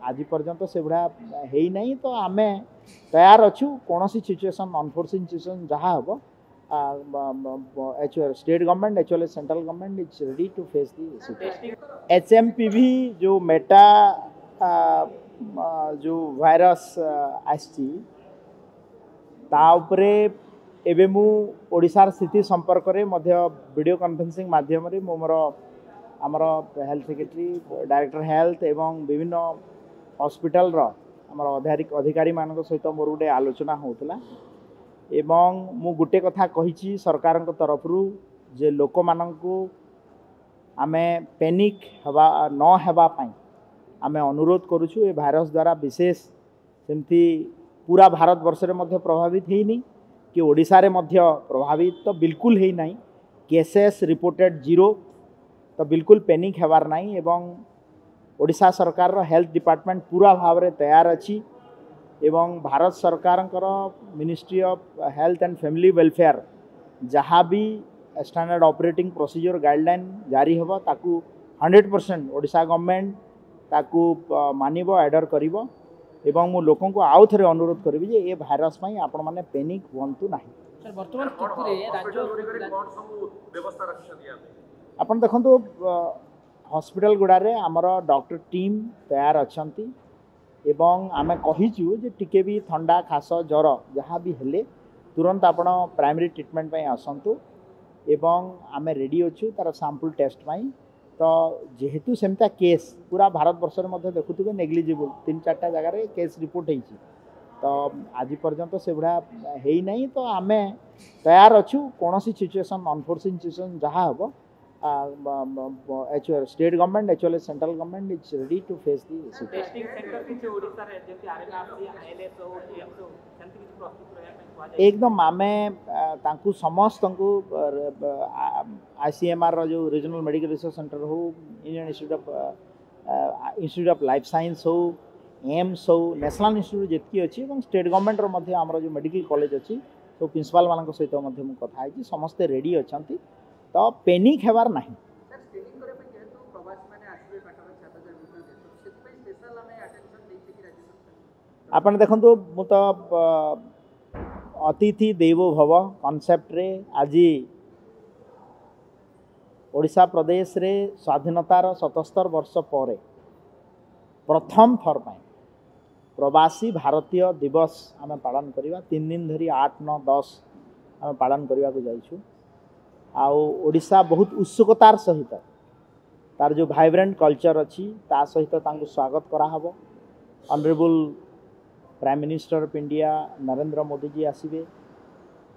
आज पर्यंत से गुड़ा है नहीं तो आम तैयार अच्छु कौन सिचुएसन अनफोर्सिन सिचुएसन जहाँ हम स्टेट गवर्नमेंट एच central government is ready to face the situation. HMPV जो मेटा जो वायरस आसी एबे मु ओडिशार स्थिति संपर्क में वीडियो कॉन्फ्रेंसिंग माध्यम मोर आमर हेल्थ सेक्रेटरी डायरेक्टर हेल्थ एवं विभिन्न हॉस्पिटल आमर अधिकारी मान सहित मोर गोटे आलोचना होता एवं मु गोटे कथा कही सरकार तरफ जे लोक मानू आमे पैनिक न हेबाई आमे अनुरोध करुछु। ए भाइरस द्वारा विशेष सेमती पूरा भारत वर्ष में प्रभावित है नहीं कि ओडिशा रे मध्य प्रभावित तो बिल्कुल है नहीं। केसेस रिपोर्टेड 0 तो बिल्कुल पैनिक हेबार नहीं एवं ओडिशा सरकार रो हेल्थ डिपार्टमेंट पूरा भाव में तैयार अच्छी एवं भारत सरकार ministry of health and family welfare जहाँ भी स्टैंडर्ड ऑपरेटिंग प्रोसीजर गाइडलाइन जारी होबो ताकू 100% ओडिशा गवर्नमेंट ताकू मानिबो एडर करिवो एवं मु लोकों को आउ थे अनुरोध करी जे ये भाइरस पई आपण माने पैनिक होंतु नाही। सर वर्तमान स्थिति रे राज्य व्यवस्था रखछन आपण देखंतु हॉस्पिटल गुडा रे हमर डॉक्टर टीम तैयार अछंती एवं आमे कहिचु जे टिके भी ठंडा खास ज्वर जहाँ भी हेले तुरंत आपण प्राइमरी ट्रीटमेंट पई आसंतु एवं आमे रेडी अच्छु तार सैंपल टेस्ट पई। तो जेहेतु सेमता केस पूरा भारत वर्ष में देखुवे नेग्लिजिबल 3-4 जगह केस रिपोर्ट होती तो आज पर्यंत से गुड़ा है नहीं तो आम तैयार अच्छु कौन सिचुएसन अनफोर्सिन सिचुएसन जहाँ हम स्टेट गवर्नमेंट एच central government is ready to face the एकदम आम समस्त ICMR जो रीजनल मेडिकल रिसर्च सेंटर हो Indian institute of life science हो एम्स हो नेशनल इंस्टीट्यूट जितकी अच्छी स्टेट गवर्नमेंट आमर जो मेडिकल कॉलेज अच्छी तो प्रिंसिपाल मान सहित कथा है समस्ते रेडी अच्छा तो पैनिक हेबार नहीं। आपण देखंतु मु तो अतिथि देवो भव कॉन्सेप्ट रे आज ओडिशा प्रदेश रे स्वाधीनतार 77 वर्ष पर प्रथम थर पाई प्रवासी भारतीय दिवस आम पालन करवा 3 दिन धरी 8, 9, 10 आम पालन करने को जाइछु। ओडिशा बहुत उत्सुकतार सहित तार जो वाइब्रेंट कल्चर अच्छी ता सहित तांको स्वागत कराहब। Honourable prime minister of India Narendra Modi ji आसवे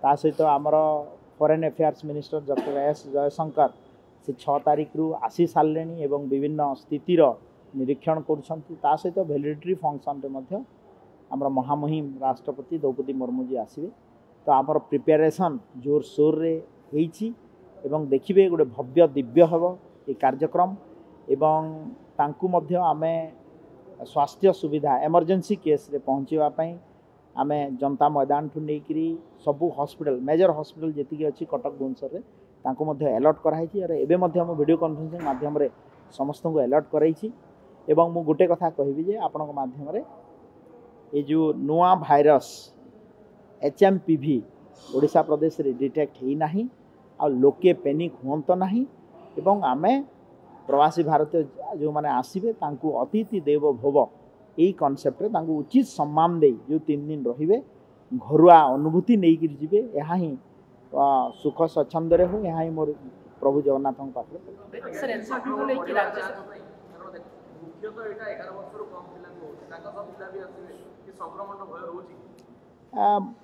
ता सहित आमर foreign affairs minister doctor S Jaishankar से 6 तारीख रु आसी सारे एवं विभिन्न स्थितिर निरीक्षण कर सहित वैलिडिटी फंक्शन रे आमर महामहिम राष्ट्रपति द्रौपदी मुर्मू जी आसवे तो आमर प्रिपेरेसन जोर सोर रे होईछि एवं देखिए गोटे भव्य दिव्य हम ये कार्यक्रम एवं तांकु मध्य आमे स्वास्थ्य सुविधा इमरजेंसी केस रे पहुँचापी आम जनता मैदान ठू नहीं सबू हॉस्पिटल मेजर हॉस्पिटल जी अच्छी कटक भुवनेश्वर में तांको मध्य अलर्ट कराई और एबे मध्य वीडियो कॉन्फ्रेंसिंग माध्यम रे समस्त को अलर्ट कराई एवं मु गोटे कथा कहबी जे आपण माध्यम रे ये जो नुआ भाइरस HMPV ओडिशा प्रदेश रे डिटेक्ट ही नहीं आ लोके पैनिक हुंत नहीं एवं आमे प्रवासी भारतीय जो माने आसीबे तांकु अतिथि देवो भव यही कॉन्सेप्ट रे तांकु उचित सम्मान दे जो 3 दिन रहिबे घरुआ अनुभूति नहीं कर जीवे यहाँ ही सुख स्वच्छंद हो यहाँ ही मोर प्रभु जगन्नाथ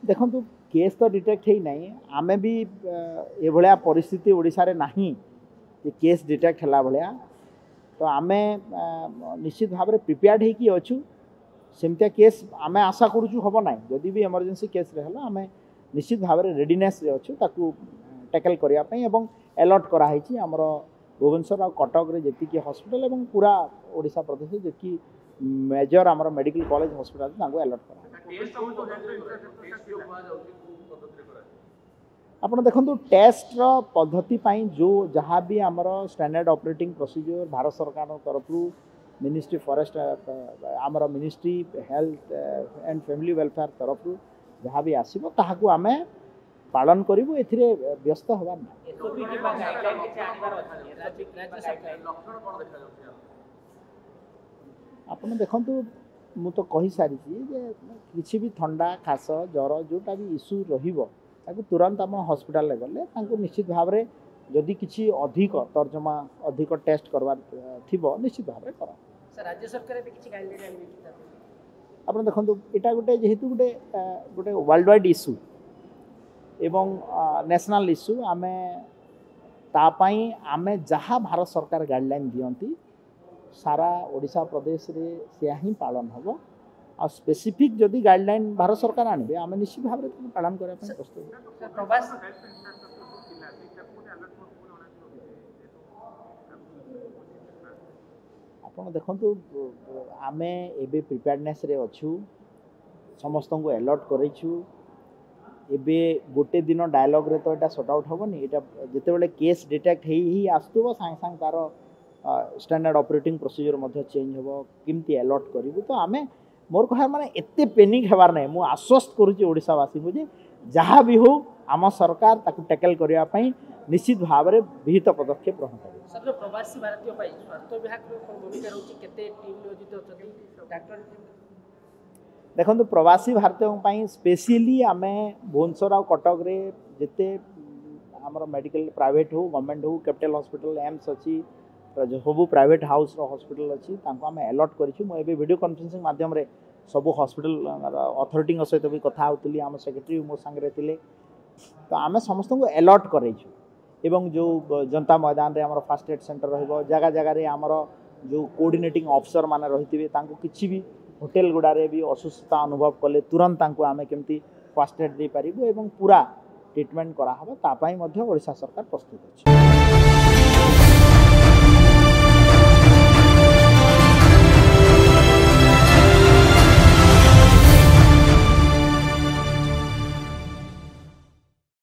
देखो केस तो डिटेक्ट ही नहीं आमे भी ये भलिया परिस्थिति ओडिशा रे नहीं कि केस डिटेक्ट हला भलिया तो आमे निश्चित भाव में प्रिपेयर्ड होगी अच्छु सेमतिया केस आमे आशा करूँ हम ना जदि भी इमरजेंसी केस रे हला आमे निश्चित भाव में रेडीनेस रे अच्छु ताकू टैकल करने एवं अलर्ट कराई आमर भुवनेश्वर और कटक रे जेतिकी हॉस्पिटल एवं पूरा ओडिशा प्रदेश जेकी मेजर आमर मेडिकल कॉलेज हॉस्पिटल तांको अलर्ट करा आपण देखंतु टेस्ट रो पद्धति पाई जो जहाँ भी आमर स्टैंडर्ड ऑपरेटिंग प्रोसीजर भारत सरकार तरफ मिनिस्ट्री फॉरेस्ट आमर ministry health and family welfare तरफ जहाँ भी आसो ताकू आम पालन करूँ ए व्यस्त हबार ना एसओपी किंवा गाइडलाइन किसी आनिबार अछि राज्य सरकार ଲକ୍ଷଣ କ'ଣ ଦେଖାଯାଉଛି ୟାର? ଆପଣ ଦେଖନ୍ତୁ ମୁଁ ତ କହିସାରିଛି ଯେ କିଛି ବି ଥଣ୍ଡା ଖାସ ଜ୍ୱର ଯେଉଁଟା ବି ଇସ୍ୟୁ ରହିବ ତାକୁ ତୁରନ୍ତ ଆମ ହସ୍ପିଟାଲରେ ଗଲେ ତାଙ୍କୁ ନିଶ୍ଚିତ ଭାବରେ ଯଦି କିଛି ଅଧିକ ତର୍ଜମା ଅଧିକ ଟେଷ୍ଟ କରବାର ଥିବ ନିଶ୍ଚିତ ଭାବରେ କର सर राज्य सरकार भी किसी गाइडलाइन आनिबे कि ଆପଣ ଦେଖନ୍ତୁ ଏଇଟା ଗୋଟେ ଯେହେତୁ ଗୋଟେ ଗୋଟେ ୱାର୍ଲଡ ୱାଇଡ୍ ଇସ୍ୟୁ ଏବଂ ନ୍ୟାସନାଲ୍ ଇସ୍ୟୁ ଆମେ ତା ପାଇଁ ଆମେ ଯାହା ଭାରତ ସରକାର ଗାଇडलाइन ଦିଅନ୍ତି सारा ओडिशा प्रदेश रे से ही पालन हम आ स्पेसिफिक जदि गाइडलाइन भारत सरकार आने आम निश्चित भाव में पालन करने प्रस्तुत सर प्रवास आप देखु आम एबे प्रिपेयरनेस रे अच्छू समस्त को अलर्ट करेछु एबे गोटे दिन डायलॉग रे तो एटा सॉर्ट आउट होबनी एटा जते बेले केस डिटेक्ट ही आस्तुबो सांग सांग तार स्टैंडर्ड ऑपरेटिंग प्रोसीजर मध्य चेंज हो किमती अलर्ट करूँ तो आम मोर कह माने एते पेनिक हेबार नहीं मु आश्वस्त करुच्ची ओडिशावासी को जे जहाँ भी हो आम सरकार ताकू टैकल करने पई निश्चित भाव में विहित पदक्षेप ग्रहण कर सर जो प्रवासी भारतीय पाई स्वास्थ्य विभाग भूमिका रहउची केते टीम नियोजित अछथि डॉक्टर देखो प्रवासी भारतीय स्पेशली आम भुवनेश्वर आ कटक रे जिते आमर मेडिकल प्राइवेट हो गवर्नमेंट हो कैपिटल हॉस्पिटल एम्स अच्छी सब प्राइवेट हाउस हॉस्पिटल अच्छी आम अलर्ट करूँ मुझे वीडियो कॉन्फ्रेंसिंग माध्यम रे सब हॉस्पिटल अथॉरिटी सहित भी कथा होती आम सेक्रेटरी मो सांगे थे तो आम समस्त को अलर्ट करें एवं जो जनता मैदान रे आमर फास्ट एड सेंटर रहिबो जगह जगह आमर जो कोऑर्डिनेटिंग ऑफिसर माने रहिथिबे तांको किछि भी होटेल गुड़ारे भी असुस्थता अनुभव कले तुरंत तांको आमे केमती फास्ट एड दे पारिबो एवं पूरा ट्रीटमेंट करा हबो ता पई मध्य ओडिशा सरकार प्रस्तुत अछि।